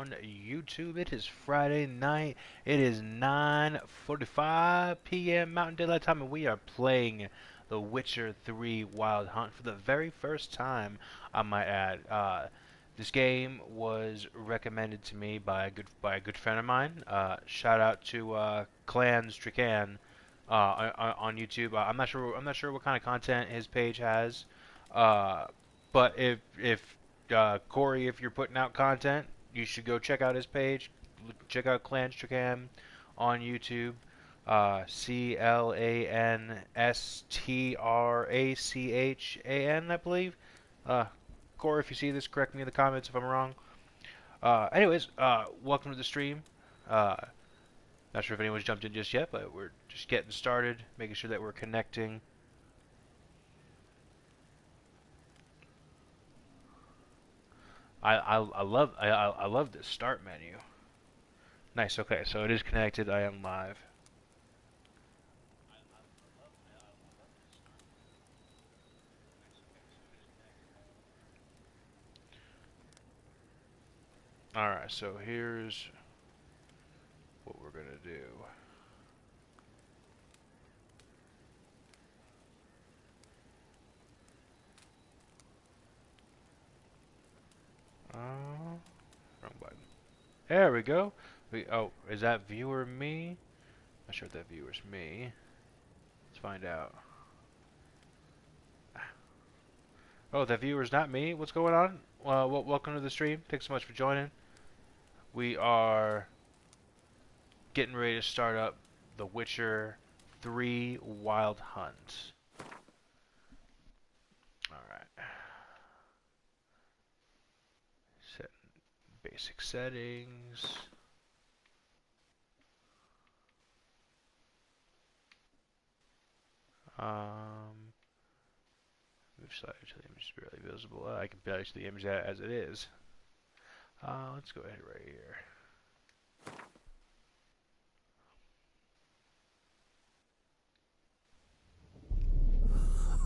on YouTube. It is Friday night. It is 9:45 p.m. Mountain Daylight Time, and we are playing The Witcher 3 Wild Hunt for the very first time, I might add. This game was recommended to me by a good friend of mine. Shout out to Clans Trican on YouTube. I'm not sure what kind of content his page has. But if Corey, if you're putting out content, you should go check out his page. Check out Clans Tricam on YouTube. ClanStrachan, I believe. Corey, if you see this, correct me in the comments if I'm wrong. Anyways, welcome to the stream. Not sure if anyone's jumped in just yet, but we're just getting started, making sure that we're connecting. I love this start menu. Nice. Okay, so it is connected. I am live. All right. So here's what we're gonna do. Wrong button. There we go. Oh, is that viewer me? Not sure if that viewer's me. Let's find out. Oh, that viewer's not me. What's going on? Welcome to the stream. Thanks so much for joining. We are getting ready to start up The Witcher 3 Wild Hunt. Alright. Set basic settings. Move slider to the image is barely visible. I can barely see the image as it is. Let's go ahead right here.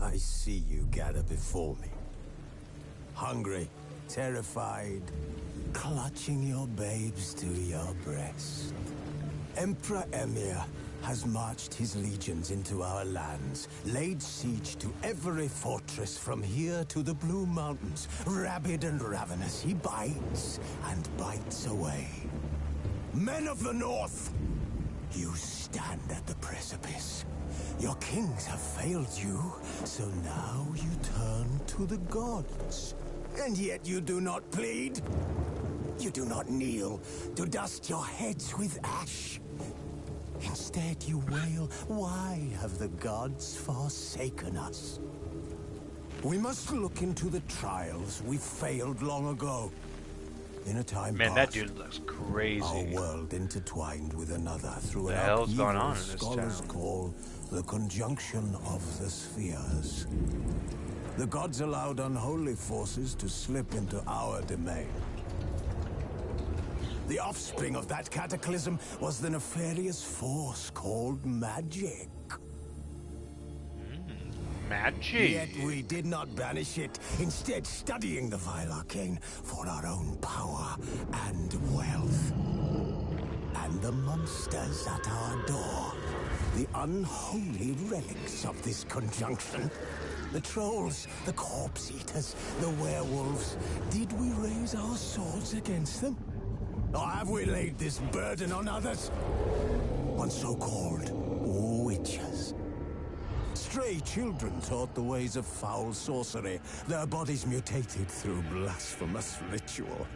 I see you gather before me. Hungry, terrified, clutching your babes to your breast. Emperor Emir has marched his legions into our lands, laid siege to every fortress from here to the Blue Mountains. Rabid and ravenous, he bites and bites away. Men of the North, you stand at the precipice. Your kings have failed you, so now you turn to the gods. And yet you do not plead. You do not kneel to dust your heads with ash. Instead you wail, why have the gods forsaken us? We must look into the trials we failed long ago. In a time Man, past, that dude looks crazy. our world intertwined with another through The an hell's going upheaval on in this scholars town? call the conjunction of the spheres. The gods allowed unholy forces to slip into our domain. The offspring of that cataclysm was the nefarious force called magic. Magic. Yet we did not banish it, instead studying the vile arcane for our own power and wealth. And the monsters at our door, the unholy relics of this conjunction. The trolls, the corpse eaters, the werewolves. Did we raise our swords against them? Or have we laid this burden on others? On so-called witches. Stray children taught the ways of foul sorcery, their bodies mutated through blasphemous ritual.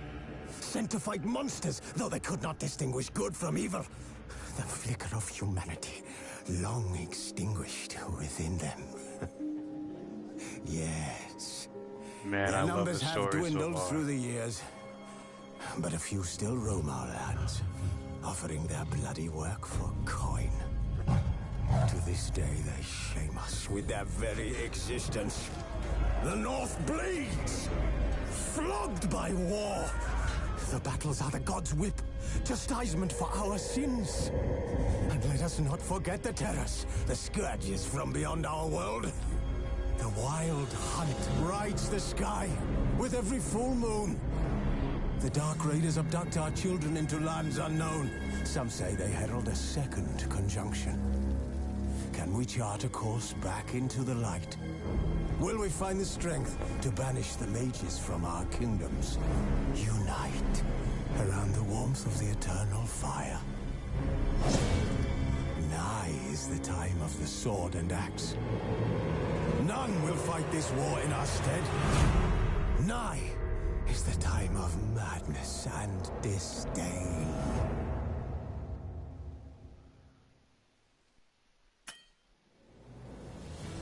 Sent to fight monsters, though they could not distinguish good from evil. The flicker of humanity, long extinguished within them. Yes. Man, Their I love numbers the have story dwindled so far. through the years, but a few still roam our lands, offering their bloody work for coin. To this day, they shame us with their very existence. The North bleeds, flogged by war. The battles are the gods' whip, chastisement for our sins. And let us not forget the terrors, the scourges from beyond our world. The wild hunt rides the sky with every full moon. The Dark Raiders abduct our children into lands unknown. Some say they herald a second conjunction. Can we chart a course back into the light? Will we find the strength to banish the mages from our kingdoms? Unite around the warmth of the eternal fire. Nigh is the time of the sword and axe. None will fight this war in our stead. Nigh is the time of madness and disdain.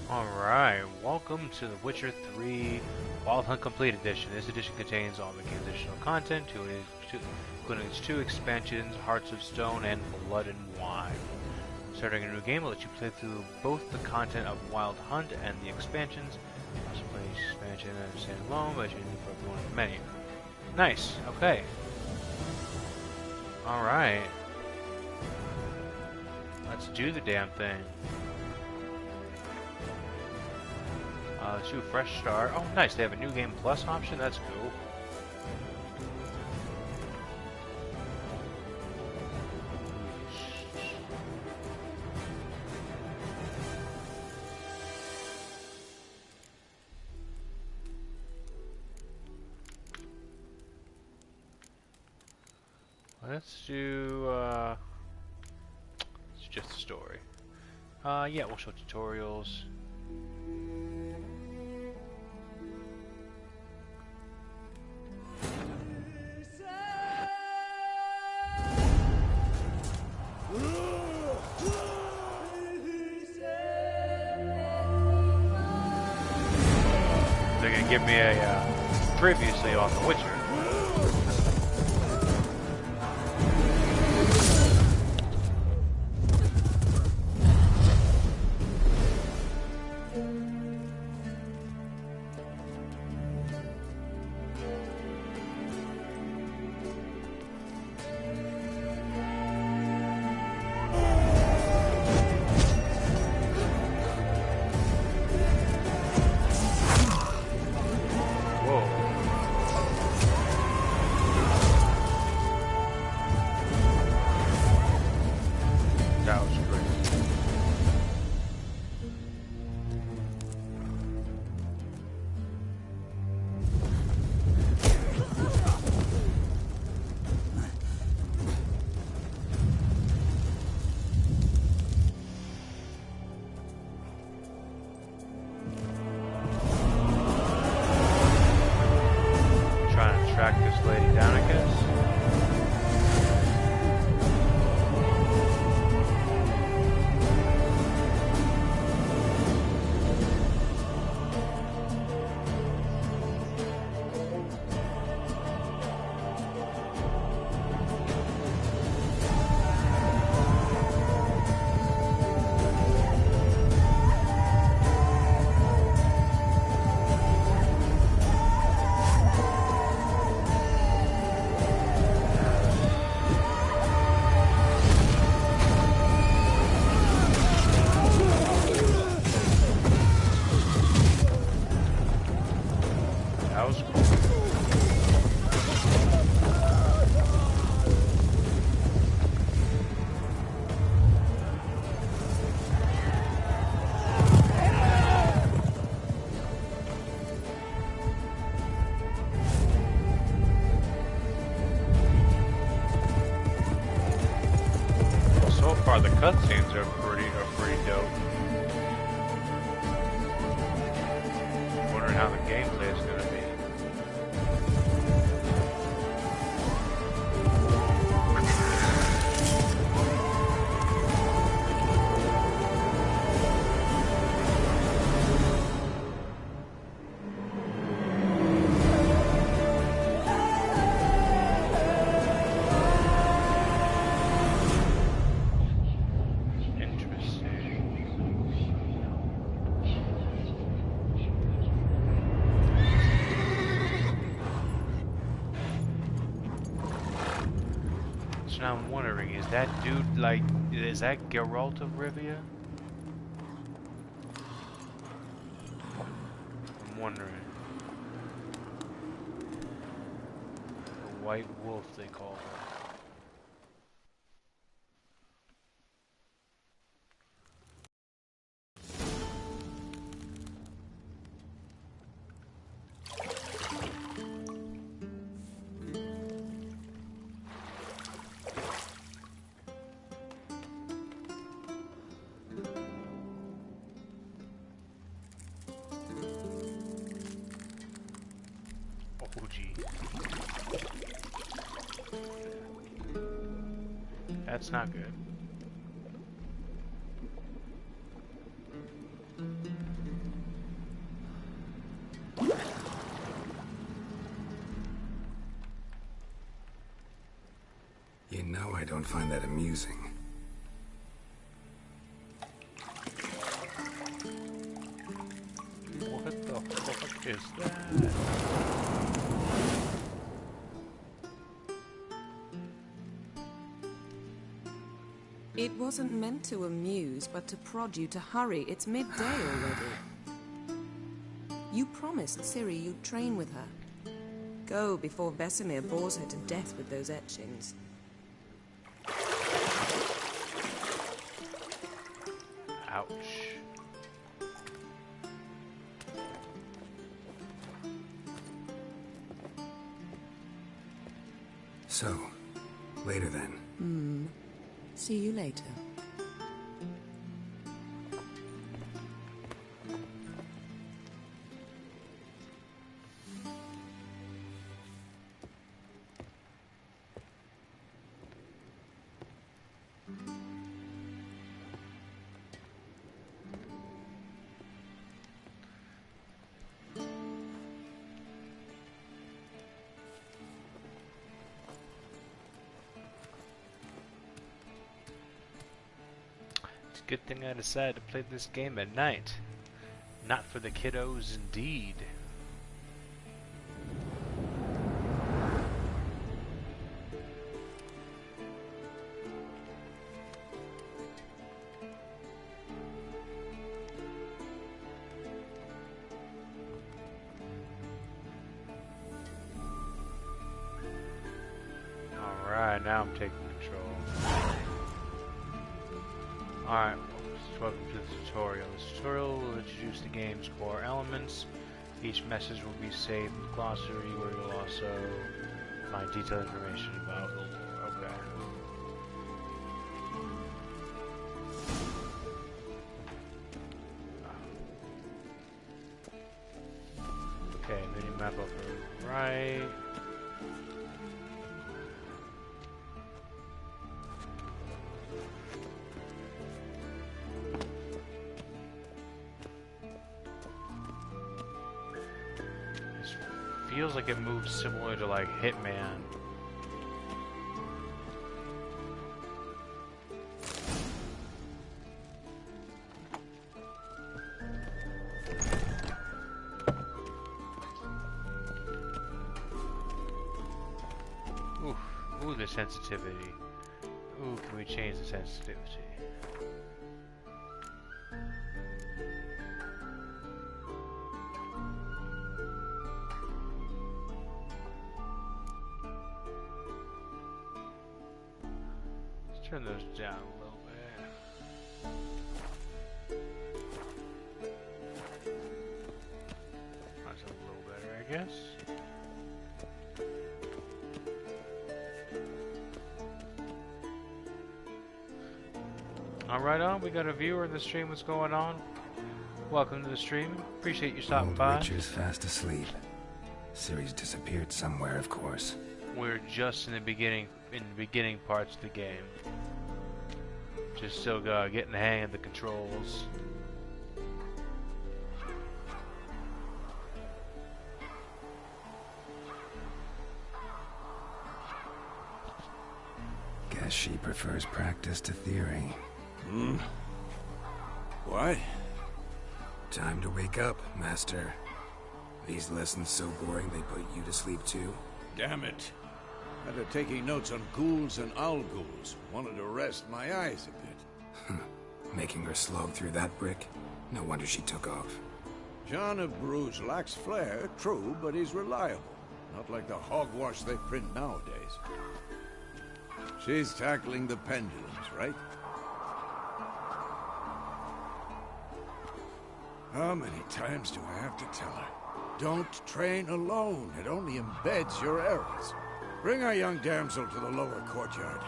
Alright, welcome to The Witcher 3 Wild Hunt Complete Edition. This edition contains all the game's additional content, including its 2 expansions, Hearts of Stone and Blood and Wine. Starting a new game will let you play through both the content of Wild Hunt and the expansions. Also play each expansion and stand alone, but you need for everyone in the menu. Nice, okay. Alright. Let's do the damn thing. Let's do a fresh start. Oh, nice. They have a new game plus option. That's cool. Let's do, it's just a story. Yeah, we'll show tutorials. They're gonna give me a previously on The Witcher. Track this lady down, I guess. The cutscenes are pretty dope. Wondering how the gameplay is gonna be. Now I'm wondering, is that dude like, is that Geralt of Rivia? I'm wondering. White wolf, they call her. Oh, gee. That's not good. You know I don't find that amusing. What the fuck is that? It wasn't meant to amuse, but to prod you to hurry. It's midday already. You promised Ciri you'd train with her. Go before Vesemir bores her to death with those etchings. Ouch. So, later then. See you later. Good thing I decided to play this game at night. Not for the kiddos, indeed. Alright, now I'm taking control. Alright, welcome to the tutorial. This tutorial will introduce the game's core elements. Each message will be saved with glossary where you'll also find detailed information about the lore. Okay. Okay, mini-map upper right. Feels like it moves similar to like Hitman. Ooh, the sensitivity. Ooh, can we change the sensitivity? Turn those down a little bit. That's a little better, I guess. Alright on, we got a viewer in the stream. What's going on? Welcome to the stream. Appreciate you stopping by. Witcher's fast asleep. Ciri's disappeared somewhere, of course. We're just in the beginning parts of the game. Just still getting the hang of the controls. Guess she prefers practice to theory. What? Time to wake up, Master. These lessons so boring they put you to sleep too? Damn it. After taking notes on ghouls and owl ghouls, wanted to rest my eyes a bit. Making her slog through that brick? No wonder she took off. John of Bruges lacks flair, true, but he's reliable. Not like the hogwash they print nowadays. She's tackling the pendulums, right? How many times do I have to tell her? Don't train alone. It only embeds your errors. Bring our young damsel to the lower courtyard.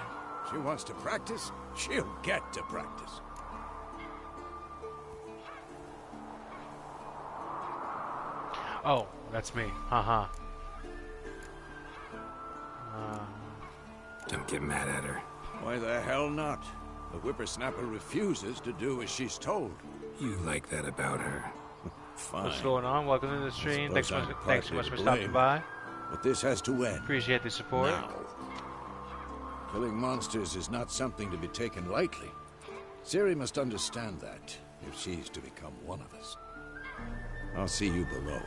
She wants to practice, she'll get to practice. Oh, that's me. Haha. Don't get mad at her. Why the hell not? The whippersnapper refuses to do as she's told. You like that about her. Fine. What's going on? Welcome to the stream. Thanks so Suppose I'm much for partly to stopping blame. by. But this has to end. Appreciate the support. Now. Killing monsters is not something to be taken lightly. Ciri must understand that, if she's to become one of us. I'll see you below.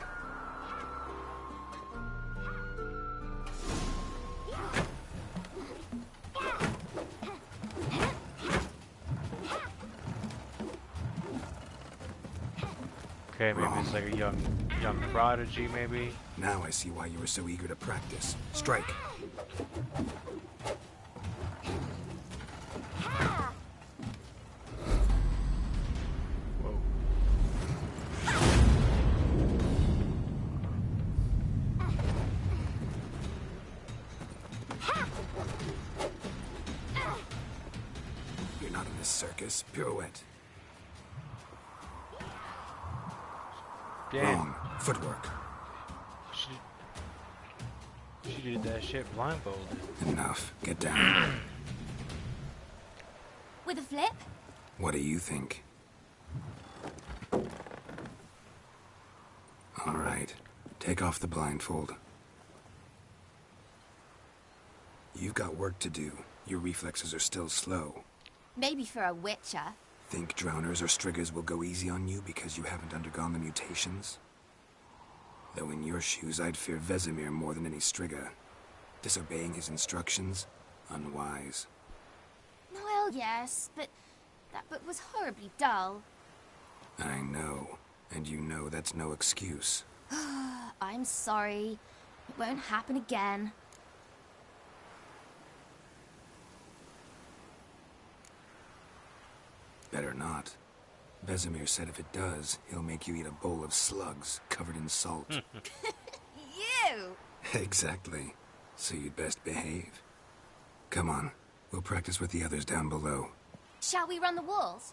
Okay, maybe it's like a young prodigy, maybe. Now I see why you were so eager to practice. Strike. Whoa. You're not in this circus. Pirouette. Damn. Wrong. Footwork. She did that shit blindfolded. Enough. Get down. With a flip? What do you think? All right. Take off the blindfold. You've got work to do. Your reflexes are still slow. Maybe for a witcher. Think drowners or striggers will go easy on you because you haven't undergone the mutations? Though in your shoes, I'd fear Vesemir more than any strigger. Disobeying his instructions? Unwise. Well, yes, but that book was horribly dull. I know. And you know that's no excuse. I'm sorry. It won't happen again. Better not. Vesemir said if it does, he'll make you eat a bowl of slugs covered in salt. You! Exactly. So you'd best behave. Come on. We'll practice with the others down below. Shall we run the walls?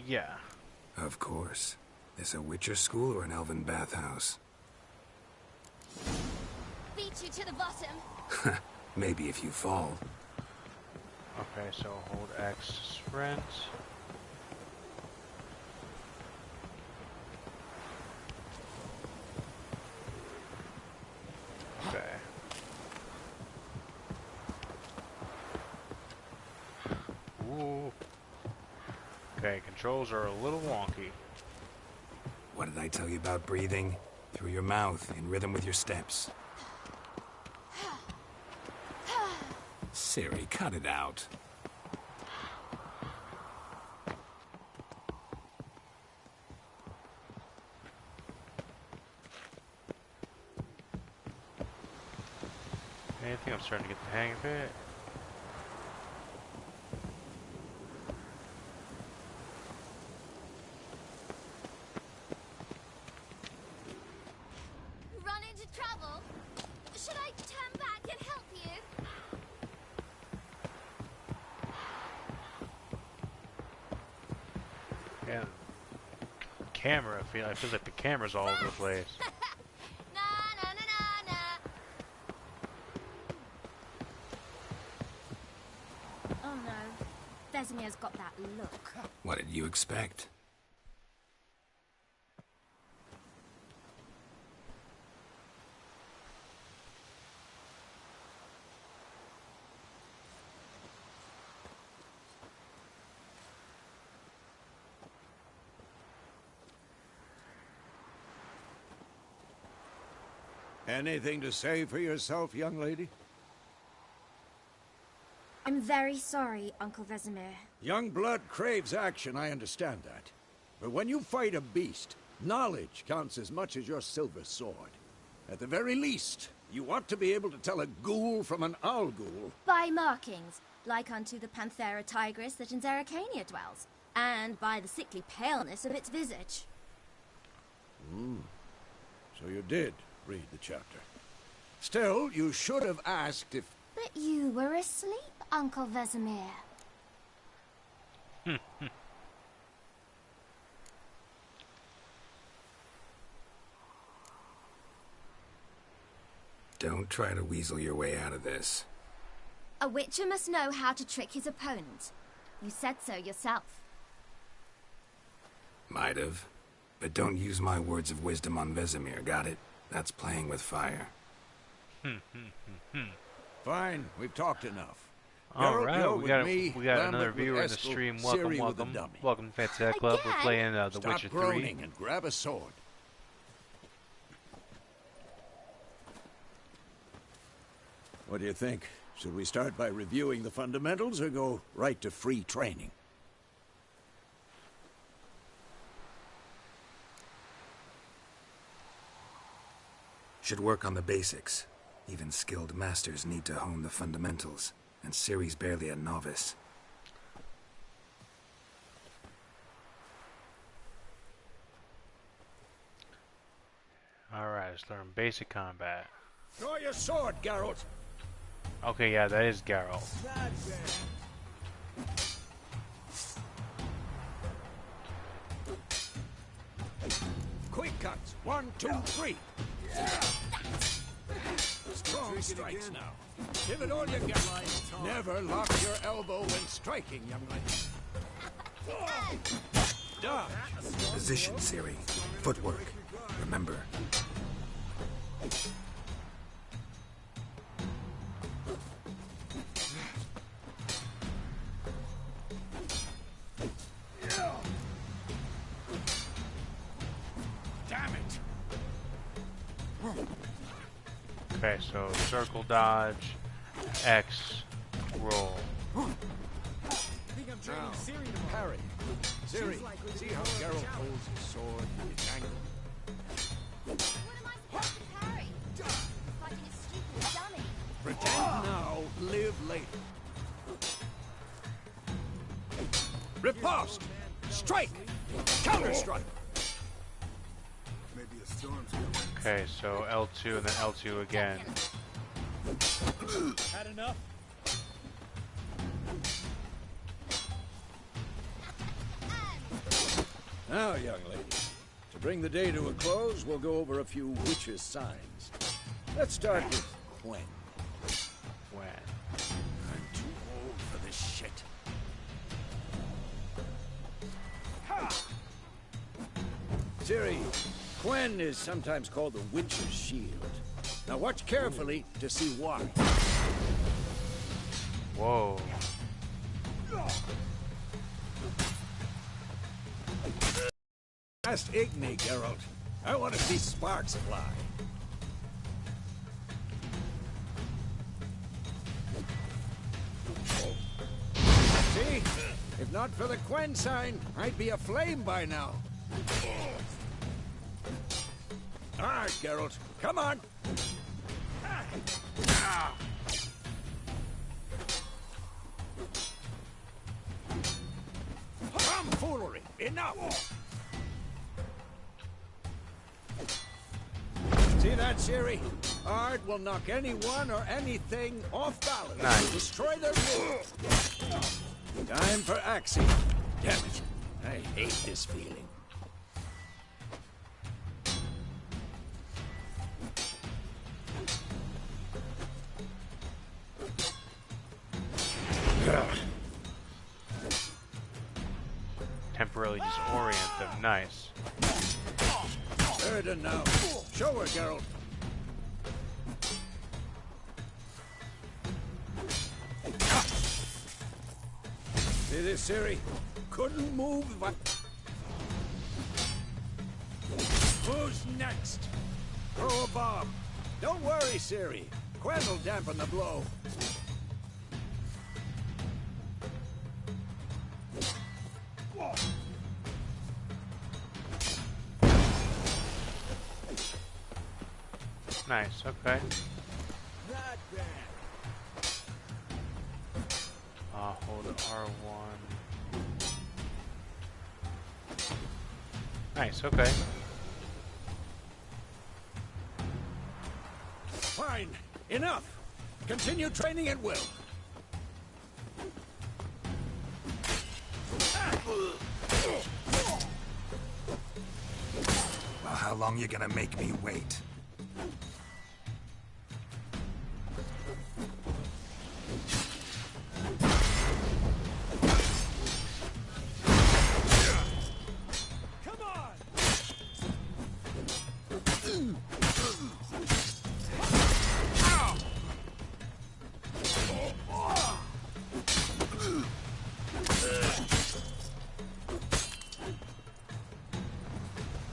Yeah. Of course. This a Witcher school or an elven bathhouse? Beat you to the bottom. Maybe if you fall. Okay, so hold X to sprint. Okay. Ooh. Okay, controls are a little wonky. What did I tell you about breathing? Through your mouth, in rhythm with your steps. Ciri, cut it out. I think I'm starting to get the hang of it. Run into trouble? Should I turn back and help you? Yeah. Camera, I feel like the camera's all over the place. Na na na na na. Oh no. Vesemir's got that look. What did you expect? Anything to say for yourself, young lady? I'm very sorry, Uncle Vesemir. Young blood craves action, I understand that. But when you fight a beast, knowledge counts as much as your silver sword. At the very least, you ought to be able to tell a ghoul from an owl ghoul. By markings, like unto the Panthera tigris that in Zerrikania dwells, and by the sickly paleness of its visage. So you did read the chapter. Still, you should have asked if... But you were asleep, Uncle Vesemir. Don't try to weasel your way out of this. A witcher must know how to trick his opponent. You said so yourself. Might have. But don't use my words of wisdom on Vesemir, got it? That's playing with fire. Fine, we've talked enough. All Geralt, right, you're we with got me, another Lambert with viewer in the Eskel, stream. Ciri Welcome, with the welcome, dummy. welcome to Fantasy Club. We're Again? playing The Stop Witcher 3. groaning and grab a sword. What do you think? Should we start by reviewing the fundamentals or go right to free training? Should work on the basics. Even skilled masters need to hone the fundamentals, and Ciri's barely a novice. All right, let's learn basic combat. Draw your sword, Geralt. Okay, yeah, that is Geralt. Quick cuts. 1, 2, 3. Strong strikes now. Give it all you got. Never lock your elbow when striking, young lady. Dodge. Position, Ciri. Footwork. Remember. Damn it. Okay, so circle dodge, X, roll. Now, parry. Ciri, see how Geralt holds his sword at its angle? What am I supposed to parry? Fighting a stupid dummy. Pretend now, live later. Riposte! Strike! Counter-strike! Okay, so L2 and then L2 again. Had enough? Now, young lady, to bring the day to a close, we'll go over a few witches' signs. Let's start with Quen. When? I'm too old for this shit. Ciri, Quen is sometimes called the Witch's Shield. Now watch carefully to see why. Whoa. Past Igni, Geralt. I want to see sparks fly. See? If not for the Quen sign, I'd be aflame by now. All right, Geralt. Come on. Tomfoolery. Enough. See that, Ciri? Art will knock anyone or anything off balance. Nice. Destroy their mood. Time for action. Damn it. I hate this feeling. Temporarily disorient them. Nice. Erden now. Show her, Geralt. See this, Ciri? Couldn't move if I... Who's next? Throw a bomb. Don't worry, Ciri. Quen will dampen the blow. Nice, okay. Not bad. Hold R1. Nice, okay. Fine. Enough. Continue training at will. Well, how long you gonna make me wait? Come on!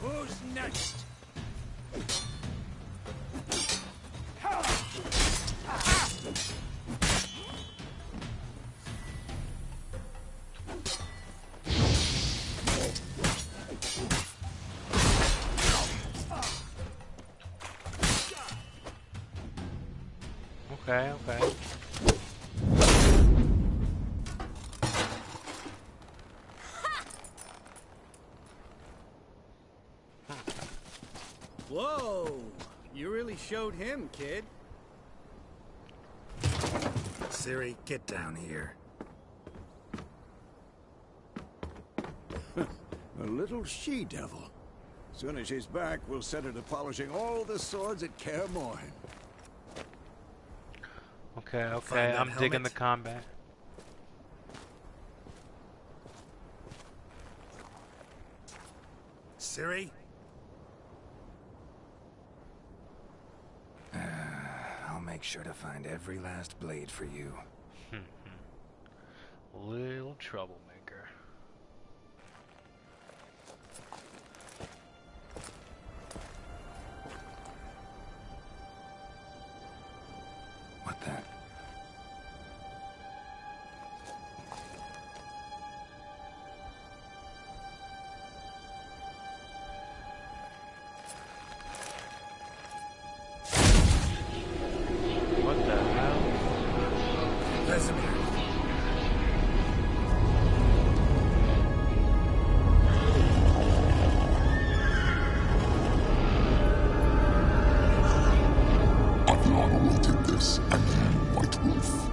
Who's next? Okay, okay. Whoa! You really showed him, kid. Ciri, get down here. A little she-devil. Soon as she's back, we'll set her to polishing all the swords at Kaer Morhen. Okay, okay. Find that I'm digging helmet. the combat. Ciri? I'll make sure to find every last blade for you. Little troublemaker. What the? What the hell? Vesemir. Adriana will take this, and you, White Wolf.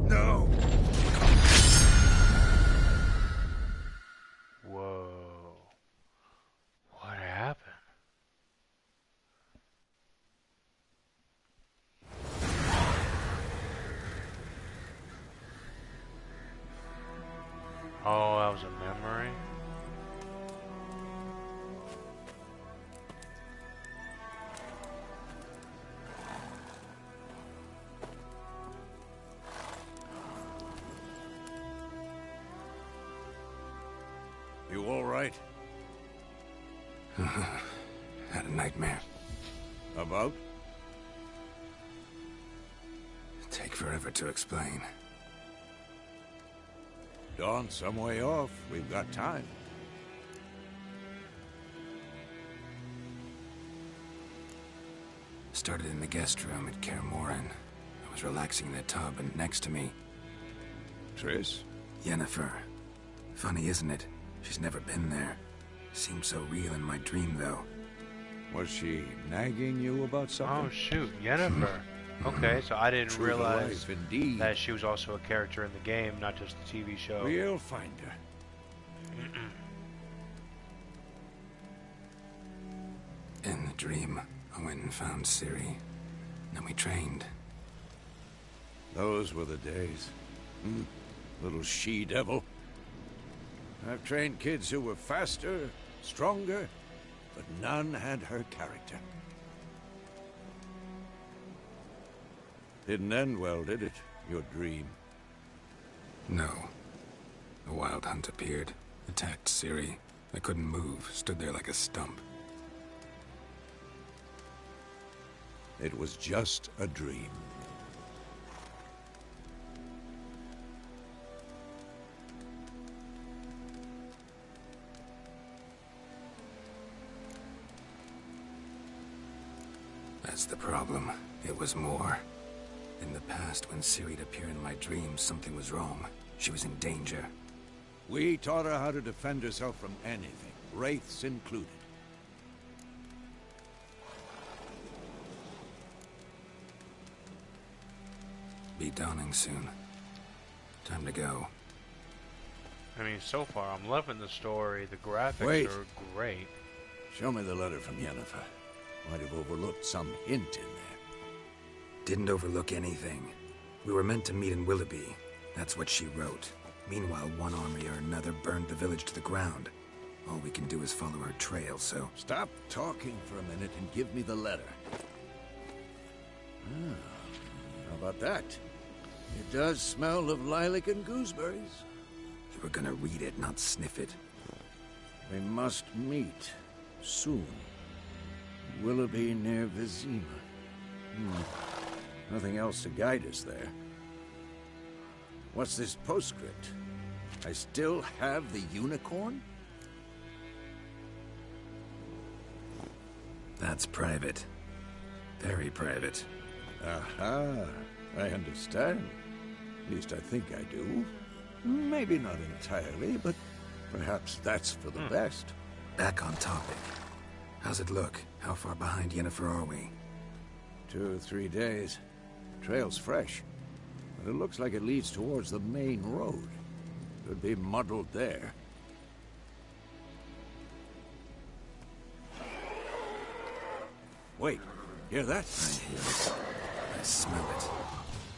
No! Whoa. What happened? Oh, that was a memory? You all right? Had a nightmare. About? Take forever to explain. Dawn's some way off. We've got time. Started in the guest room at Kaer Morhen. I was relaxing in a tub, and next to me, Triss? Yennefer. Funny, isn't it? She's never been there. Seemed so real in my dream, though. Was she nagging you about Oh something? shoot, Yennefer. Okay, so I didn't True to realize life, indeed. that she was also a character in the game, not just the TV show. We'll find her. In the dream, I went and found Ciri. Then we trained. Those were the days. Little she-devil. I've trained kids who were faster, stronger, but none had her character. Didn't end well, did it? Your dream. No. The Wild Hunt appeared, attacked Ciri, I couldn't move, stood there like a stump. It was just a dream. That's the problem. It was more. In the past, when Ciri'd appear in my dreams, something was wrong. She was in danger. We taught her how to defend herself from anything, wraiths included. Be dawning soon. Time to go. I mean, so far, I'm loving the story. The graphics Wait. are great. Show me the letter from Yennefer. Might have overlooked some hint in there. Didn't overlook anything. We were meant to meet in Willoughby. That's what she wrote. Meanwhile, one army or another burned the village to the ground. All we can do is follow her trail, so... Stop talking for a minute and give me the letter. How about that? It does smell of lilac and gooseberries. You were gonna read it, not sniff it. We must meet. Soon. Willoughby near Vizima. Nothing else to guide us there. What's this postscript? I still have the unicorn? That's private. Very private. Aha, I understand. At least I think I do. Maybe not entirely, but perhaps that's for the best. Back on topic. How's it look? How far behind Yennefer are we? 2 or 3 days. Trail's fresh, but it looks like it leads towards the main road. Could be muddled there. Wait, hear that? I hear it. I smell it.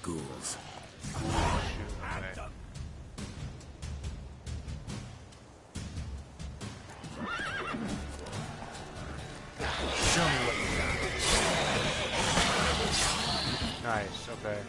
Ghouls. Show me what you got. Nice, okay.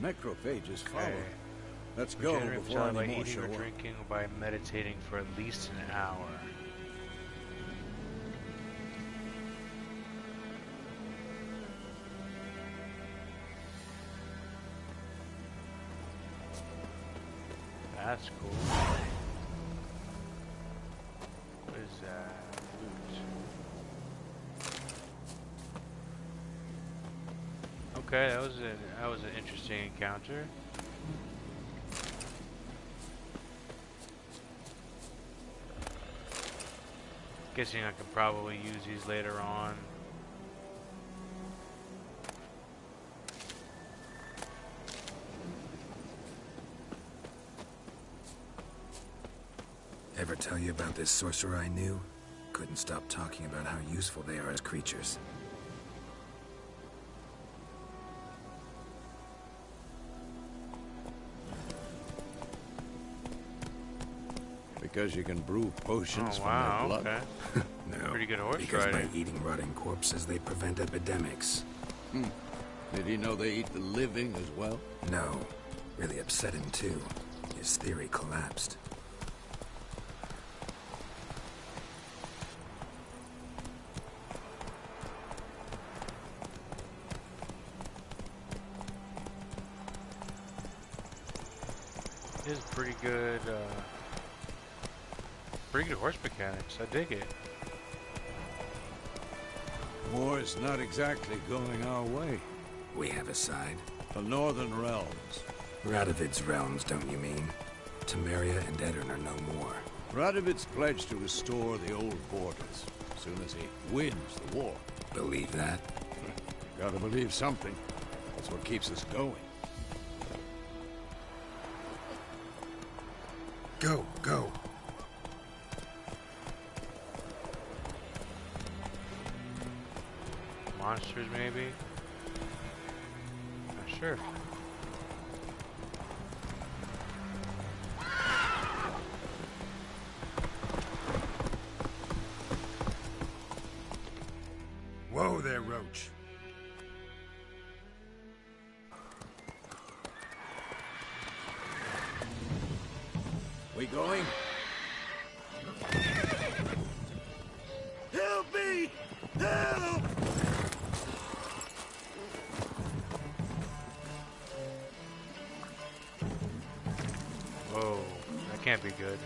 Necrophages follow. Okay. Let's go Regenerate before by any more eating show or up. drinking or by meditating for at least an hour. That's cool. What is that? Loot. Okay, that was an interesting encounter. Guessing I can probably use these later on. Ever tell you about this sorcerer I knew? Couldn't stop talking about how useful they are as creatures. Because you can brew potions Oh from wow, their blood. okay. No, Pretty good horse because riding. by eating rotting corpses, they prevent epidemics. Did he know they eat the living as well? No, really upset him too. His theory collapsed. This is pretty good horse mechanics. I dig it. War's not exactly going our way. We have a side. The Northern Realms. Radovid's realms, don't you mean? Temeria and Edirn are no more. Radovid's pledged to restore the old borders as soon as he wins the war. Believe that? Gotta believe something. That's what keeps us going. Go, go. monsters, maybe? Not sure. Whoa there, Roach. We going? Help me! Help! Whoa, that can't be good.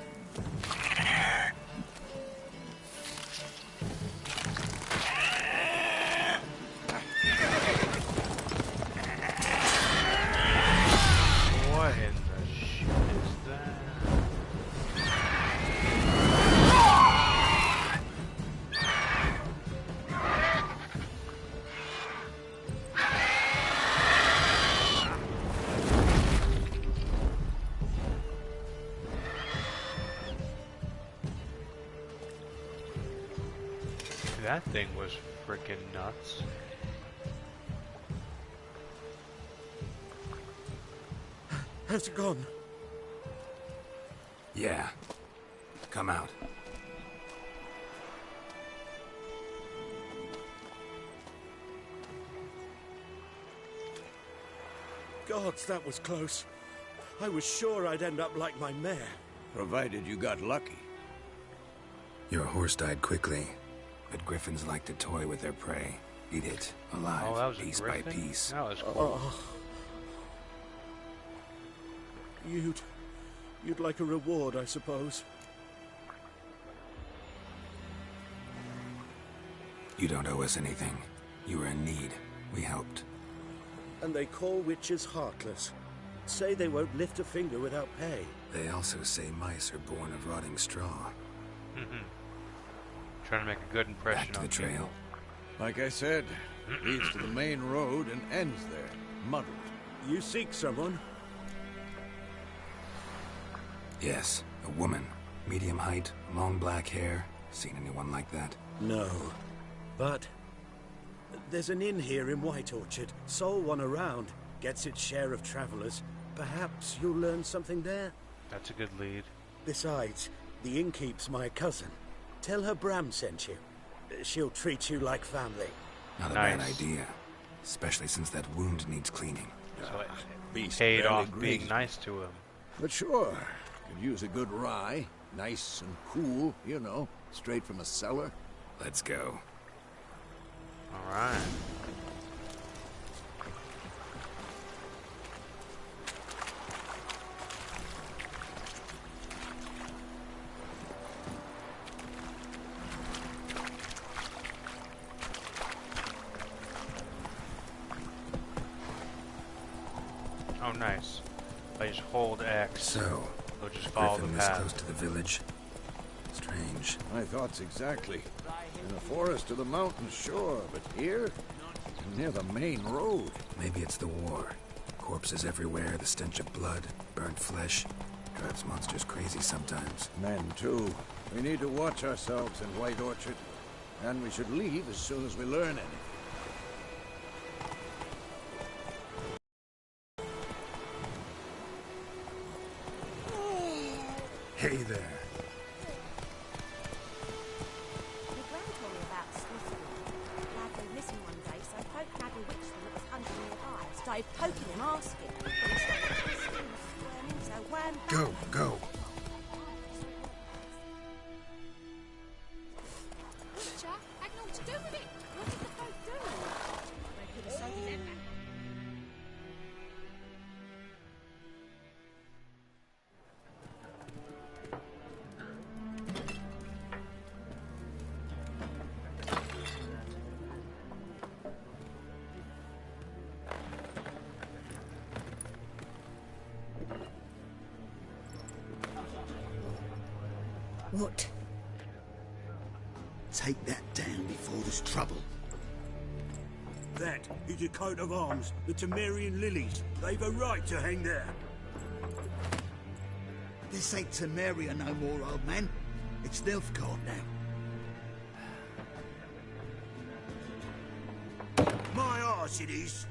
What in the shit is that? That thing was freaking nuts. Has it gone? Yeah. Come out. Gods, that was close. I was sure I'd end up like my mare. Provided you got lucky. Your horse died quickly, but griffins like to toy with their prey. Eat it, alive, Oh, that was piece a by griffin? piece. That was cool. You'd like a reward, I suppose. You don't owe us anything. You were in need. We helped. And they call witches heartless. Say they won't lift a finger without pay. They also say mice are born of rotting straw. Trying to make a good impression Back to on the trail. people. Like I said, leads to the main road and ends there, muddled. You seek someone? Yes, a woman. Medium height, long black hair. Seen anyone like that? No. But there's an inn here in White Orchard. Sole one around. Gets its share of travelers. Perhaps you'll learn something there? That's a good lead. Besides, the innkeep's my cousin. Tell her Bram sent you. She'll treat you like family. Not a Nice. bad idea. Especially since that wound needs cleaning. So it Beast paid barely off being grazed. nice to him. But sure, could use a good rye. Nice and cool, you know, straight from a cellar. Let's go. Alright. Oh, nice. I just hold X. So, They'll just follow the Griffin this path. close to the village. Strange. My thoughts exactly. In the forest or the mountains, sure, but here? Near the main road. Maybe it's the war. Corpses everywhere, the stench of blood, burnt flesh. Drives monsters crazy sometimes. Men, too. We need to watch ourselves in White Orchard. And we should leave as soon as we learn anything. Hey there. My gran told me about Slithery. Lad went missing one day, so I poked Naggle Witch that was hunting nearby. Started poking him, asking. But he started twisting and squirming, so wham bam. Go, go. Witcher had naught to do with it. What did the folk do? They put a soap in their mouth. What? Take that down before there's trouble. That is a coat of arms, the Temerian lilies. They've a right to hang there. This ain't Temeria no more, old man. It's Nilfgaard now. course it is.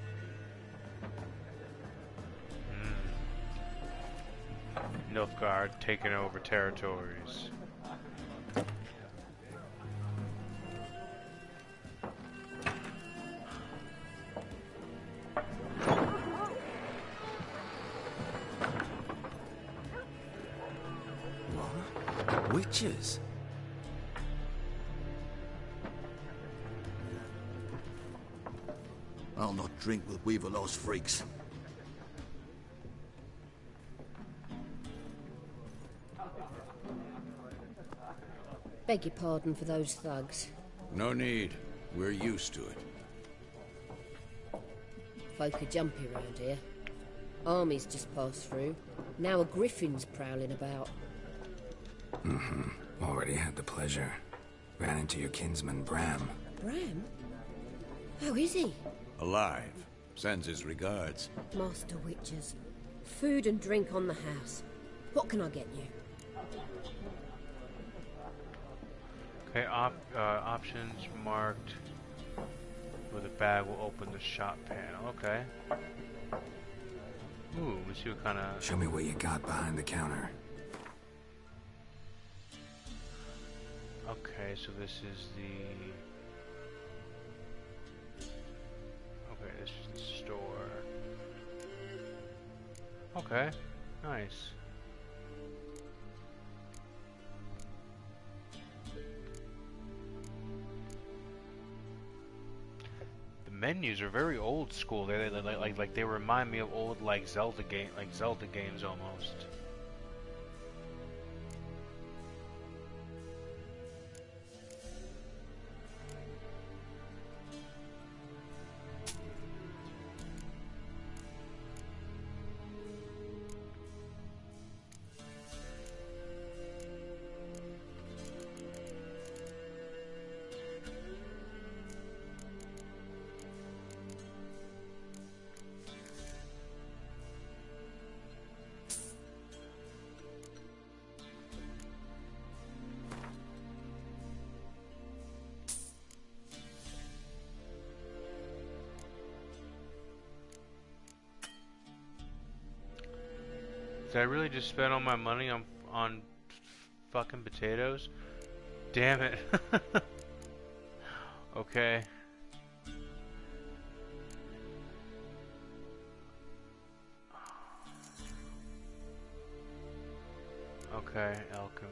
Nilfgaard taking over territories. What? Witches? I'll not drink with Weaverlo's freaks. Beg your pardon for those thugs. No need. We're used to it. Folk are jumpy around here. Armies just passed through. Now a griffin's prowling about. Already had the pleasure. Ran into your kinsman, Bram. Bram? How is he? Alive. Sends his regards. Master Witchers. Food and drink on the house. What can I get you? Okay, options marked with a bag will open the shop panel. Okay. Ooh, let's see what kind of... Show me what you got behind the counter. Okay, so this is the... Okay, this is the store. Okay, nice. The menus are very old school. They like they remind me of old Zelda games almost. Did I really just spend all my money on fucking potatoes? Damn it. Okay. Okay, alchemy.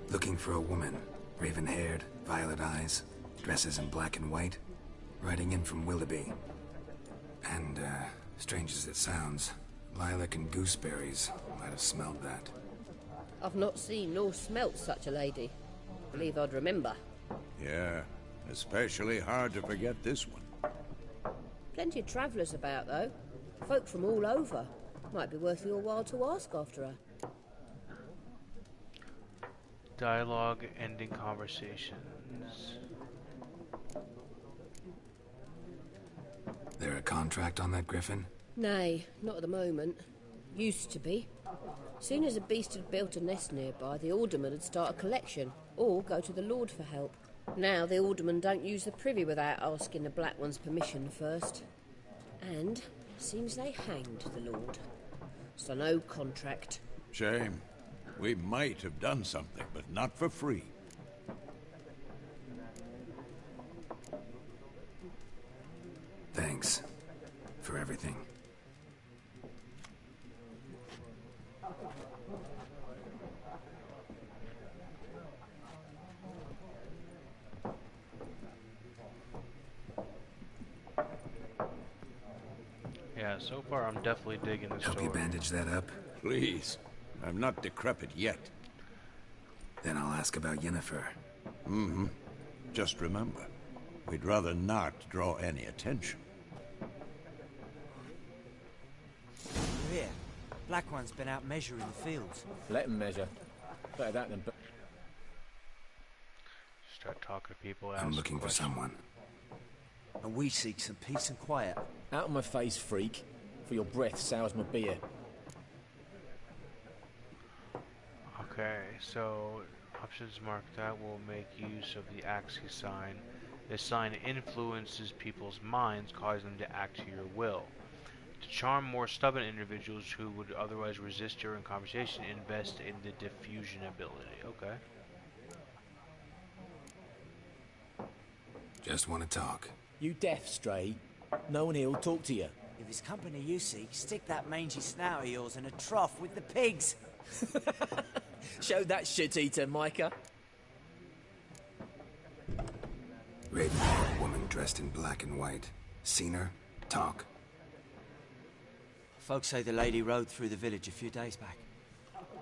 Looking for a woman. Raven-haired, violet eyes, dresses in black and white. Riding in from Willoughby. And, strange as it sounds, lilac and gooseberries might have smelled that. I've not seen nor smelt such a lady. Believe I'd remember. Yeah, especially hard to forget this one. Plenty of travellers about, though. Folk from all over. Might be worth your while to ask after her. Dialogue ending conversations. There a contract on that griffin? Nay, not at the moment. Used to be. Soon as a beast had built a nest nearby, the alderman would start a collection, or go to the Lord for help. Now the aldermen don't use the privy without asking the Black One's permission first. And seems they hanged the Lord. So no contract. Shame. We might have done something, but not for free. Thanks for everything. Yeah, so far I'm definitely digging this Help story. you bandage that up? Please. I'm not decrepit yet. Then I'll ask about Yennefer. Mm-hmm. Just remember, we'd rather not draw any attention. Here, Black One's been out measuring the fields. Let him measure. Better that than... Start talking to people. I'm looking for someone. And we seek some peace and quiet. Out of my face, freak. For your breath sours my beer. Okay, so options marked that will make use of the Axii sign. This sign influences people's minds, causing them to act to your will. To charm more stubborn individuals who would otherwise resist during conversation, invest in the diffusion ability. Okay. Just want to talk. You deaf, Stray? No one here will talk to you. If it's company you seek, stick that mangy snout of yours in a trough with the pigs. Show that shit-eater, Micah. Raven, woman dressed in black and white. Seen her? Talk. Folks say the lady rode through the village a few days back.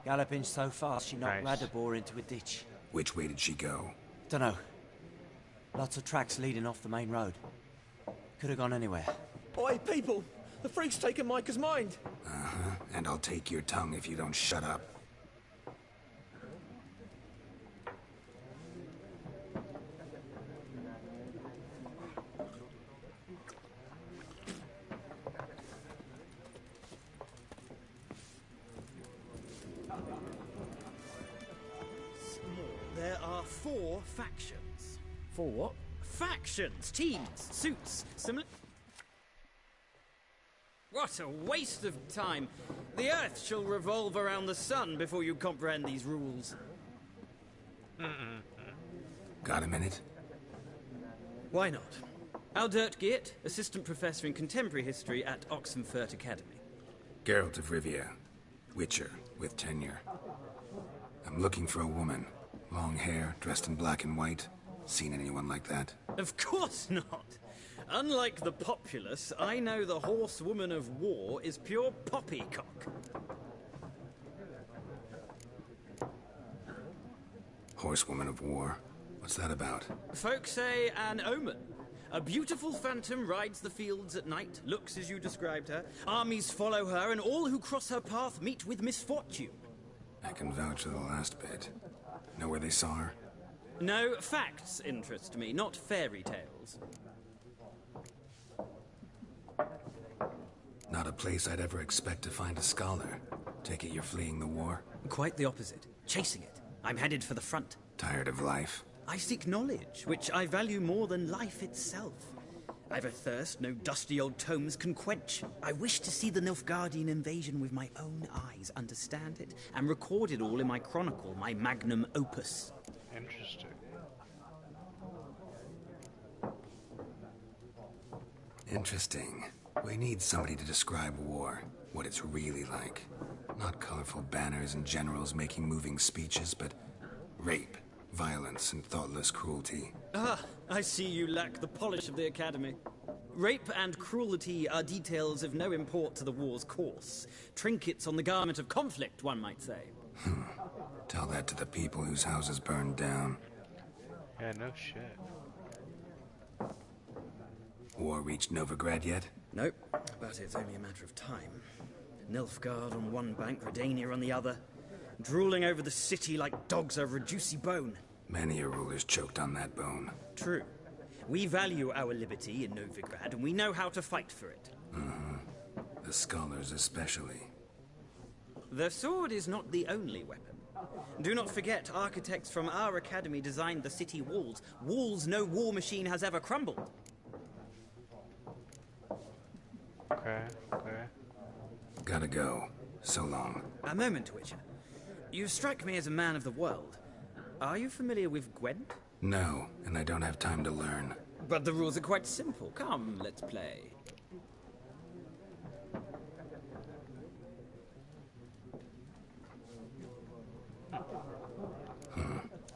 Galloping so fast she knocked Radabor into a ditch. Which way did she go? Dunno. Lots of tracks leading off the main road. Could have gone anywhere. Oi, people! The freak's taken Micah's mind! Uh-huh. And I'll take your tongue if you don't shut up. There are 4 factions. 4 what? Factions, teams, suits, similar... What a waste of time. The Earth shall revolve around the sun before you comprehend these rules. Got a minute? Why not? Aldert Geert, Assistant Professor in Contemporary History at Oxenfurt Academy. Geralt of Rivia. Witcher, with tenure. I'm looking for a woman. Long hair, dressed in black and white. Seen anyone like that? Of course not. Unlike the populace, I know the horsewoman of war is pure poppycock. Horsewoman of war? What's that about? Folk say an omen. A beautiful phantom rides the fields at night, looks as you described her. Armies follow her, and all who cross her path meet with misfortune. I can vouch for the last bit. Know where they saw her? No, facts interest me, not fairy tales. Not a place I'd ever expect to find a scholar. Take it you're fleeing the war? Quite the opposite. Chasing it. I'm headed for the front. Tired of life? I seek knowledge, which I value more than life itself. I've a thirst no dusty old tomes can quench. I wish to see the Nilfgaardian invasion with my own eyes, understand it, and record it all in my chronicle, my magnum opus. Interesting. Interesting. We need somebody to describe war, what it's really like. Not colorful banners and generals making moving speeches, but rape, violence, and thoughtless cruelty. Ah, I see you lack the polish of the Academy. Rape and cruelty are details of no import to the war's course. Trinkets on the garment of conflict, one might say. Tell that to the people whose houses burned down. Yeah, no shit. War reached Novigrad yet? Nope, but it's only a matter of time. Nilfgaard on one bank, Redania on the other, drooling over the city like dogs over a juicy bone. Many a ruler's choked on that bone. True. We value our liberty in Novigrad, and we know how to fight for it. The scholars especially. The sword is not the only weapon. Do not forget, architects from our academy designed the city walls. Walls no war machine has ever crumbled. Okay. Gotta go. So long. A moment, Witcher. You strike me as a man of the world. Are you familiar with Gwent? No, and I don't have time to learn. But the rules are quite simple. Come, let's play.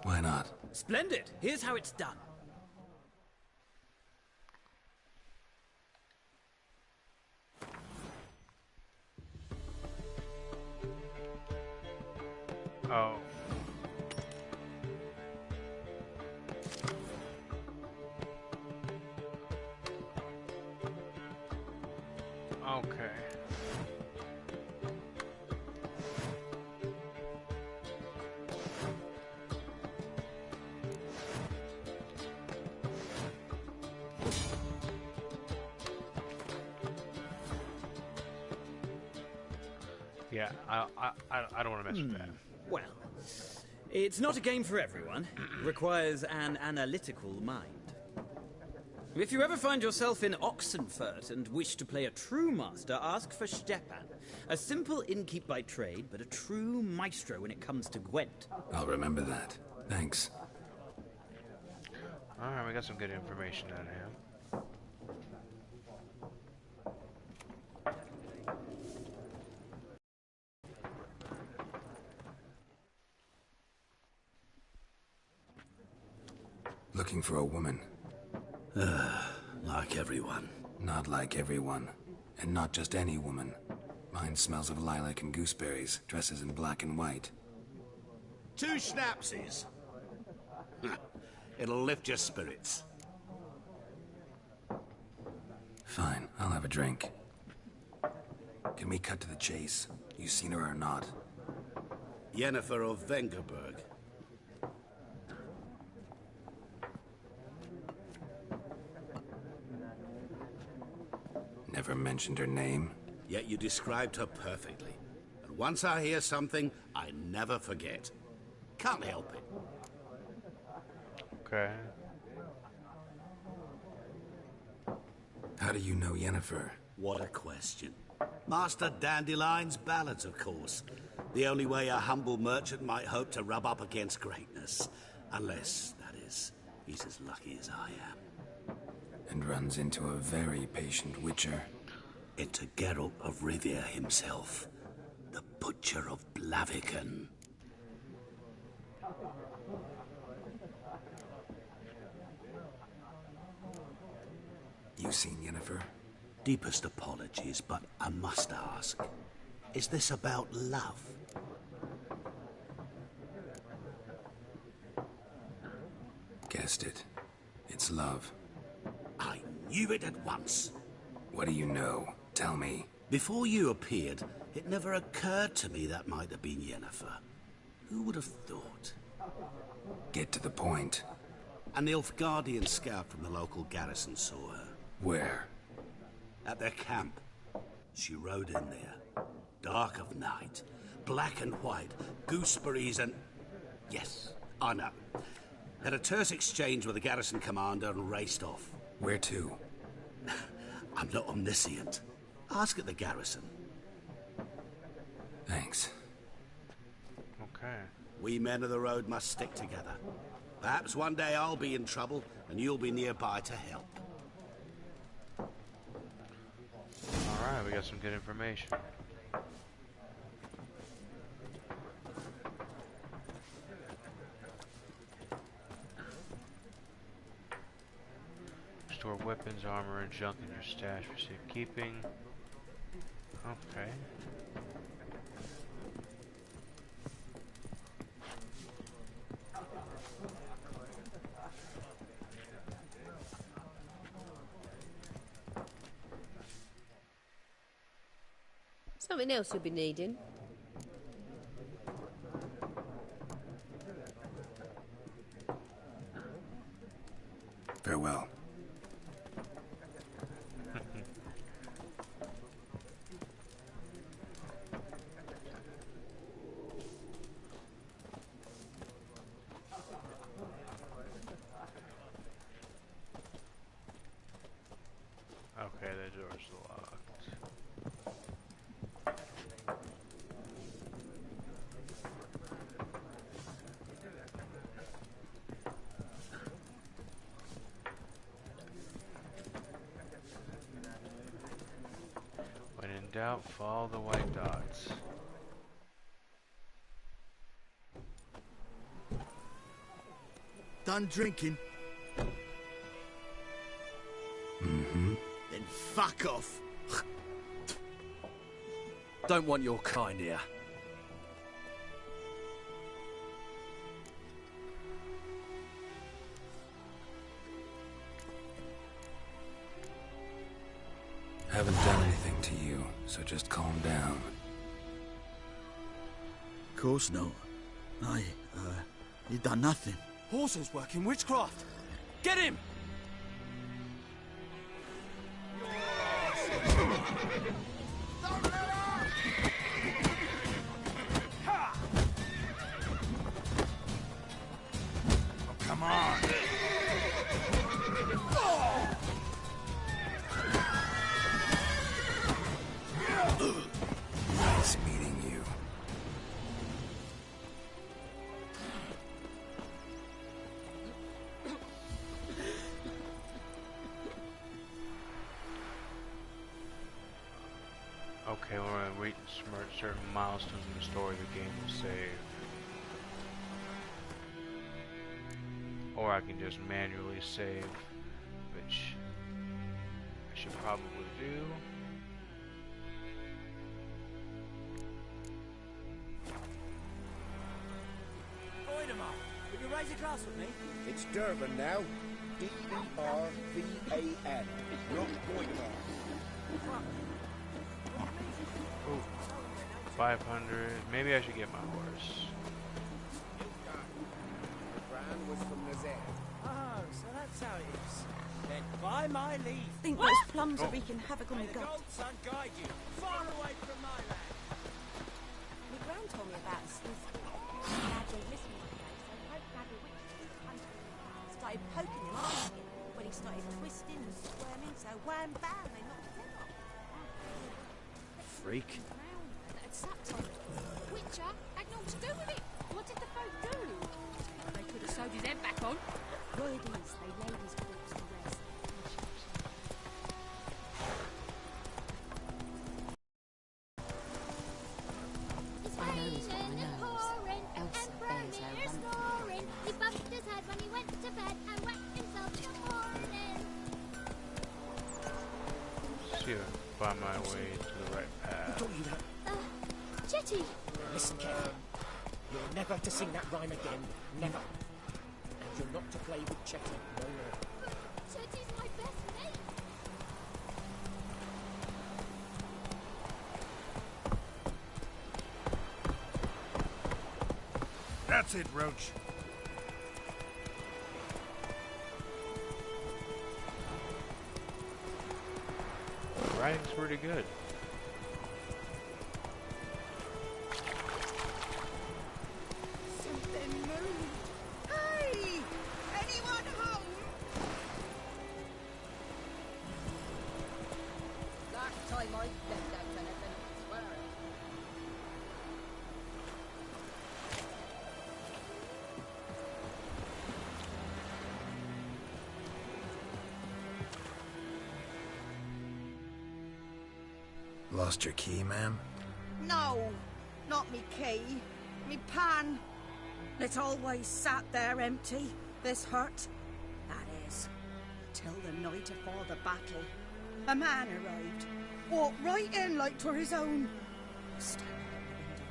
Why not? Splendid. Here's how it's done. Oh. Okay. Yeah, I don't want to mess with that. Well, it's not a game for everyone. It requires an analytical mind. If you ever find yourself in Oxenfurt and wish to play a true master, ask for Stepan. A simple innkeep by trade, but a true maestro when it comes to Gwent. I'll remember that. Thanks. Alright, we got some good information out of him. Looking for a woman. Like everyone. Not like everyone. And not just any woman. Mine smells of lilac and gooseberries, dresses in black and white. 2 schnapsies. It'll lift your spirits. Fine, I'll have a drink. Can we cut to the chase? You seen her or not? Yennefer of Vengerberg. Never mentioned her name. Yet you described her perfectly. And once I hear something, I never forget. Can't help it. Okay. How do you know Yennefer? What a question. Master Dandelion's ballads, of course. The only way a humble merchant might hope to rub up against greatness. Unless, that is, he's as lucky as I am. And runs into a very patient witcher. Into Geralt of Rivia himself. The Butcher of Blaviken. You seen Yennefer? Deepest apologies, but I must ask. Is this about love? Guessed it. It's love. I knew it at once. What do you know? Tell me. Before you appeared, it never occurred to me that might have been Yennefer. Who would have thought? Get to the point. A Nilfgaardian scout from the local garrison saw her. Where? At their camp. She rode in there. Dark of night. Black and white. Gooseberries and... Yes, I know. Had a terse exchange with the garrison commander and raced off. Where to? I'm not omniscient. Ask at the garrison. Thanks. Okay. We men of the road must stick together. Perhaps one day I'll be in trouble and you'll be nearby to help. Alright, we got some good information. Store weapons, armor, and junk in your stash for safekeeping. Okay. Something else you'll be needing. Farewell. Okay, the door's locked. When in doubt, follow the white dots. Done drinking? Mm-hmm. Then fuck off. Don't want your kind here. Haven't done anything to you, so just calm down. Of course not. You done nothing. Horses working witchcraft. Get him! Okay, when I reach certain milestones in the story, the game will save. Or I can just manually save, which I should probably do. Voidemar, will you raise a glass with me? It's Durban now. D-E-R-V-A-N. Not Voidemar. Ooh, 500. Maybe I should get my horse. Bran was from Nazaire. Oh, so that's how it is. Then by my leave. Think those plums are wreaking havoc on May my the gut. gold sun guide you far away from my land. My gran told me about Sleuth. Dad went missing one day, so I hope Dad witch was hunting him. Started poking him, asking. When he started twisting and squirming, so wham bam, they knocked his head off. Freak. That's Saxon. Witcher had naught to do with it. What did the folk do? They could have sewed his head back on. Word is, they laid his corpse to rest. It's I know he's got my raining and nerves. pouring Elsa and bears Brandy her is rump. snoring. He bumped his head when he went to bed and whacked himself in the morning. See if I can find my way to the right path. Chetty! Listen carefully. You're never to sing that rhyme again. Never. And you're not to play with Chetty. No more. Chetty's my best mate. That's it, Roach. Writing's pretty good. Something moved. Hey! Anyone home? Last time I left out anything, swear it. Lost your key, ma'am? No, not me key. Me pan. It always sat there empty, this hut. That is, till the night afore the battle. A man arrived, walked right in like 'twere his own. Standing at the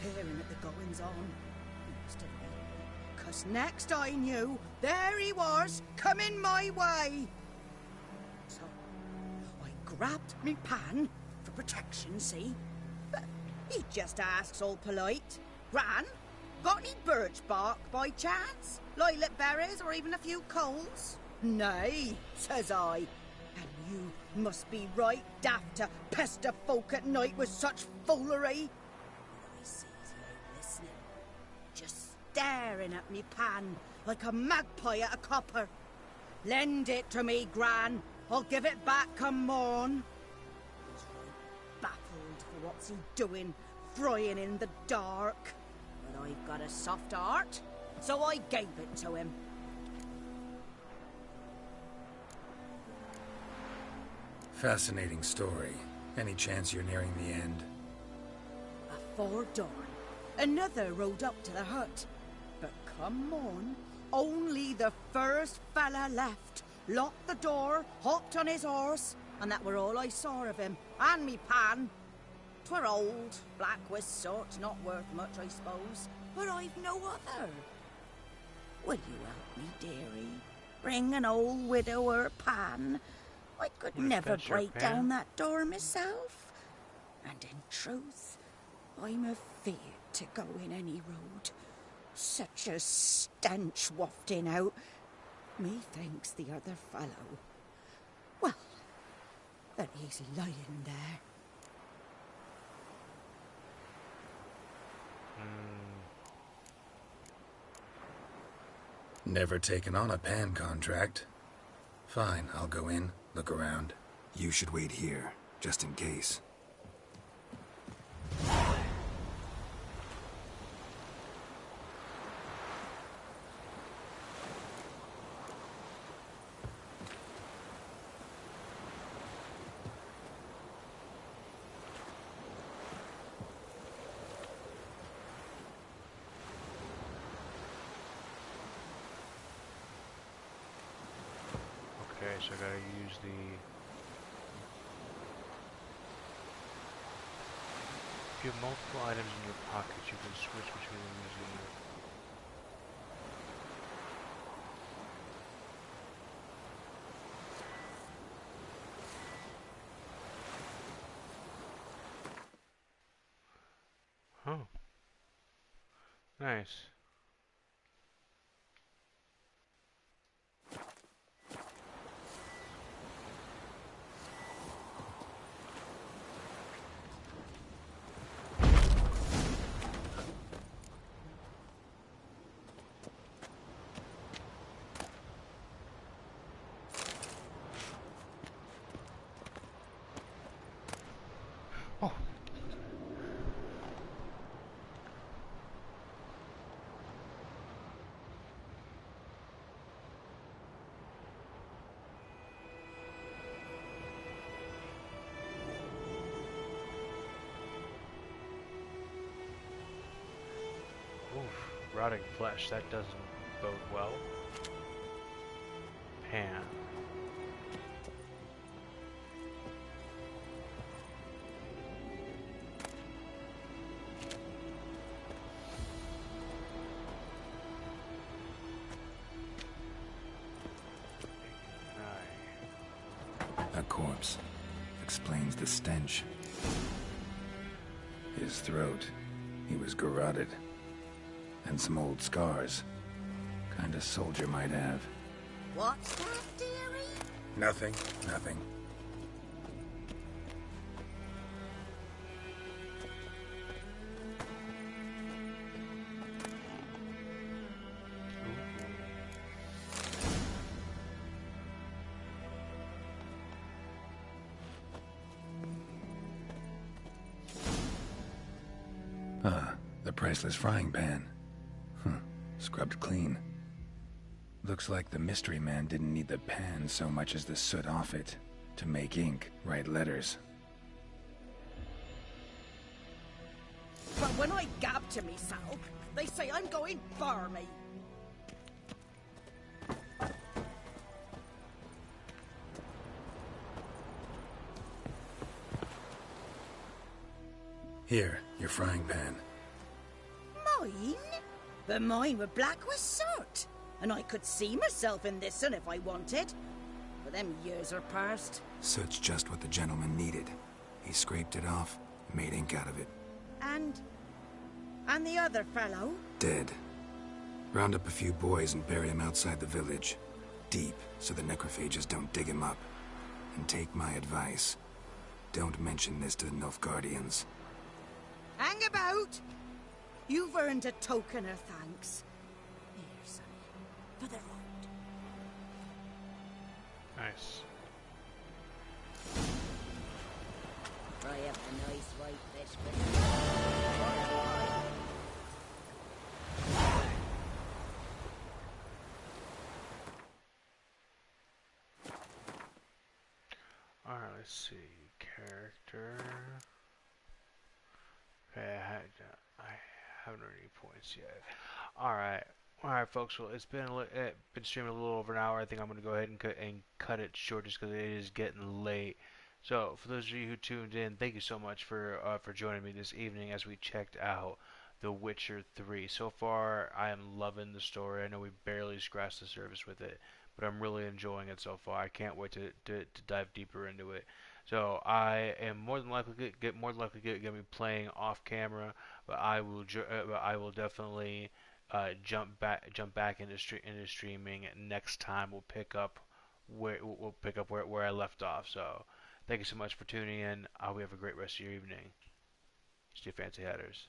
window, peering at the goings on. He must have been, 'cause next I knew, there he was, coming my way. So I grabbed me pan for protection, see? But he just asks all polite, Gran, got any birch bark by chance? Lilac berries or even a few coals? Nay, says I. And you must be right daft to pester folk at night with such foolery. But I sees he ain't listening. Just staring at me pan like a magpie at a copper. Lend it to me, Gran. I'll give it back come morn. He's right baffled for what's he doing, frying in the dark. But I've got a soft heart, so I gave it to him. Fascinating story. Any chance you're nearing the end? Afore dawn, another rode up to the hut. But come on, only the first fella left. Locked the door, hopped on his horse, and that were all I saw of him. And me pan. 'Twere old, black with sort, not worth much, I suppose. But I've no other. Will you help me, dearie? Bring an old widower pan. I could never break down that door myself. And in truth, I'm afeard to go in any road. Such a stench wafting out. Methinks the other fellow. Well, that he's lying there. Never taken on a pan contract. Fine, I'll go in, look around. You should wait here, just in case. Okay, so I gotta use the... If you have multiple items in your pockets, you can switch between them using... Oh. Nice. Oh. Oof, rotting flesh, that doesn't bode well. Pan. A corpse explains the stench. His throat, he was garroted. And some old scars. Kind of soldier might have. What's that, dearie? Nothing, nothing. Ah, the priceless frying pan. Scrubbed clean. Looks like the mystery man didn't need the pan so much as the soot off it to make ink, write letters. But when I gab to myself, they say I'm going barmy. Here, your frying pan. Mine? But mine were black with soot. And I could see myself in this one if I wanted. But them years are past. Soot's just what the gentleman needed. He scraped it off, made ink out of it. And the other fellow? Dead. Round up a few boys and bury him outside the village. Deep, so the necrophages don't dig him up. And take my advice. Don't mention this to the Nilfgaardians. Hang about! You've earned a token of thanks. Here, sonny, for the road. Nice. I have a nice white fish. Alright, let's see. Character. Okay, I haven't earned any points yet. Alright. Alright, folks. Well, it's been streaming a little over an hour. I think I'm going to go ahead and cut it short just because it is getting late. So, for those of you who tuned in, thank you so much for joining me this evening as we checked out The Witcher 3. So far, I am loving the story. I know we barely scratched the surface with it, but I'm really enjoying it so far. I can't wait to dive deeper into it. So I am more than likely going to be playing off camera, but I will definitely jump back into streaming next time. We'll pick up where I left off. So thank you so much for tuning in. I hope you have a great rest of your evening. Stay fancy hatters.